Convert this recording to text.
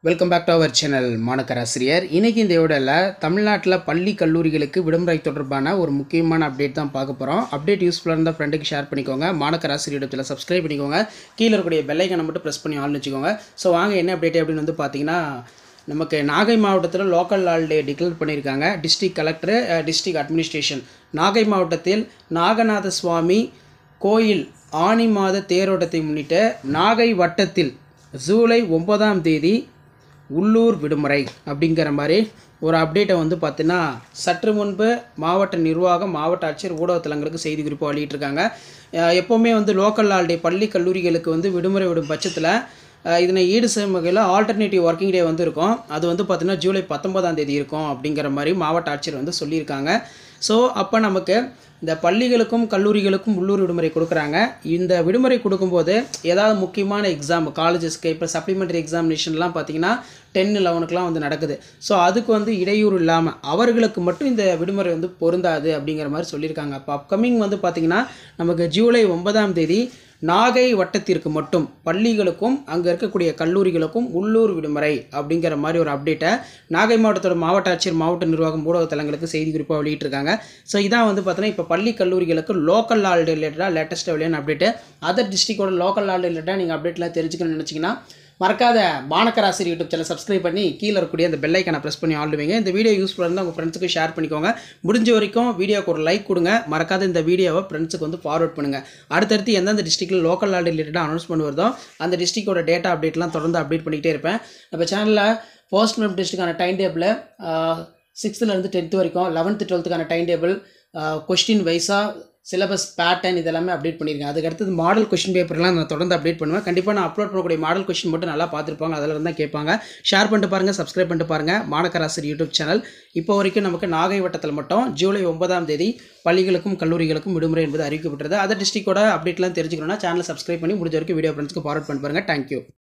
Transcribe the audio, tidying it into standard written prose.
Welcome back to our channel மாணக்கர் ஆசிரியர். இன்றைக்கி இந்த வீடியோவில் தமிழ்நாட்டில் பள்ளி கல்லூரிகளுக்கு விடுமுறை தொடர்பான ஒரு முக்கியமான அப்டேட் தான் பார்க்க போகிறோம். அப்டேட் யூஸ்ஃபுல்லாக இருந்தால் ஃப்ரெண்டுக்கு ஷேர் பண்ணிக்கோங்க. மாணக்கர் ஆசிரியர் இடத்துல சப்ஸ்கிரைப் பண்ணிக்கோங்க. கீழே இருக்கக்கூடிய பெல் ஐக்கானை மட்டும் ப்ரெஸ் பண்ணி ஆள்னு வச்சுக்கோங்க. ஸோ வாங்க என்ன அப்டேட் அப்படின்னு வந்து பார்த்தீங்கன்னா, நமக்கு நாகை மாவட்டத்தில் லோக்கல் ஹாலிடே டிக்ளேர் பண்ணியிருக்காங்க. District collector, district administration. Nagai மாவட்டத்தில் நாகநாத சுவாமி கோயில் ஆனி மாத தேரோட்டத்தை முன்னிட்டு நாகை வட்டத்தில் ஜூலை 9 உள்ளூர் விடுமுறை அப்படிங்கிற மாதிரி ஒரு அப்டேட்டை வந்து பார்த்தீங்கன்னா சற்று முன்பு மாவட்ட நிர்வாகம், மாவட்ட ஆட்சியர் ஊடகத்தலங்களுக்கு செய்தி குறிப்பு வெளியிட்டிருக்காங்க. எப்போவுமே வந்து லோக்கல் ஹாலிடே பள்ளி கல்லூரிகளுக்கு வந்து விடுமுறை விடும் பட்சத்தில் இதனை ஈடு செய்யும் வகையில் ஆல்டர்னேட்டிவ் ஒர்க்கிங் டே வந்து இருக்கும். அது வந்து பார்த்திங்கன்னா ஜூலை 19 இருக்கும் அப்படிங்கிற மாதிரி மாவட்ட ஆட்சியர் வந்து சொல்லியிருக்காங்க. ஸோ அப்போ நமக்கு இந்த பள்ளிகளுக்கும் கல்லூரிகளுக்கும் உள்ளூர் விடுமுறை கொடுக்குறாங்க. இந்த விடுமுறை கொடுக்கும்போது ஏதாவது முக்கியமான எக்ஸாம் காலேஜஸ்க்கு இப்போ சப்ளிமெண்ட்ரி எக்ஸாமினேஷன்லாம் பார்த்திங்கன்னா 10-11 வந்து நடக்குது. ஸோ அதுக்கு வந்து இடையூறு இல்லாமல் அவர்களுக்கு மட்டும் இந்த விடுமுறை வந்து பொருந்தாது அப்படிங்கிற மாதிரி சொல்லியிருக்காங்க. அப்போ அப்கமிங் வந்து பார்த்திங்கன்னா நமக்கு ஜூலை 9 நாகை வட்டத்திற்கு மட்டும் பள்ளிகளுக்கும் அங்கே இருக்கக்கூடிய கல்லூரிகளுக்கும் உள்ளூர் விடுமுறை அப்படிங்கிற மாதிரி ஒரு அப்டேட்டை நாகை மாவட்டத்தோட மாவட்ட ஆட்சியர், மாவட்ட நிர்வாகம், ஊடகத்தலங்களுக்கு செய்தி குறிப்பாக வெளியிட்டிருக்காங்க. ஸோ இதான் வந்து பார்த்தீங்கன்னா இப்போ பள்ளி கல்லூரிகளுக்கு லோக்கல் ஹாலிடே ரிலேட்டடாக லேட்டஸ்ட்டாக வெளியான அப்டேட்டு. அதர் டிஸ்ட்ரிக்டோட லோக்கல் ஹாலிடே ரிலேட்டடாக நீங்கள் அப்டேட்லாம் தெரிஞ்சுக்கணும்னு நினச்சிங்கன்னா மறக்காத மாணக்கர் ஆசிரியர் யூடியூப் சேனல் சப்ஸ்கிரைப் பண்ணி கீழே இருக்கக்கூடிய அந்த பெல் ஐக்கானை ப்ரெஸ் பண்ணி ஆள்டுவீங்க. இந்த வீடியோ யூஸ்ஃபுல்லாக இருந்தால் உங்கள் ஃப்ரெண்ட்ஸுக்கு ஷேர் பண்ணிக்கோங்க. முடிஞ்ச வரைக்கும் வீடியோக்கு ஒரு லைக் கொடுங்க. மறக்காத இந்த வீடியோவை ஃப்ரெண்ட்ஸுக்கு வந்து ஃபார்வர்ட் பண்ணுங்கள். அடுத்தடுத்து எந்தெந்த டிஸ்ட்ரிக்ட்டில் லோக்கல் ஹாலிடே ரிலேட்டடாக அனௌன்ஸ்மெண்ட் வருதோ அந்த டிஸ்ட்ரிக்டோட டேட்டா அப்டேட்லாம் தொடர்ந்து அப்டேட் பண்ணிக்கிட்டே இருப்பேன். நம்ம சேனலில் ஃபர்ஸ்ட் மெரிட் டெஸ்ட்டுக்கான டைம் டேபிள் 6th-10th வரைக்கும், 11th-12th டைம் டேபிள், கொஸ்டின் வைஸாக சிலபஸ் பேட்டர்ன் இதெல்லாமே அப்டேட் பண்ணியிருக்கேன். அதுக்கடுத்து மாடல் கொஸ்டின் பேப்பர்லாம் நான் தொடர்ந்து அப்டேட் பண்ணுவேன். கண்டிப்பாக நான் அப்லோட் பண்ணக்கூடிய மாடல் கொஸ்டின் மட்டும் நல்லா பார்த்துருப்பாங்க, அதில் இருந்தால் கேட்பாங்க. ஷேர் பண்ணிட்டு பாருங்கள், சப்ஸ்கிரைப் பண்ணிட்டு பாருங்கள். மாணக்கர் ஆசிரியர் யூடியூப் சேனல். இப்போ வரைக்கும் நமக்கு நாகை வட்டத்தில் மட்டும் ஜூலை 9 பள்ளிகளுக்கும் கல்லூரிகளுக்கும் விடுமுறை என்பது அறிவிக்கப்பட்டது. அதர் டிஸ்ட்ரிக்டோட அப்டேட்லாம் தெரிஞ்சுக்கணும்னா சேனலை சப்ஸ்கிரைப் பண்ணி முடிஞ்ச வரைக்கும் வீடியோ ஃப்ரெண்ட்ஸ்க்கு ஃபார்வர்ட் பண்ணி பாருங்கள். தேங்க்யூ.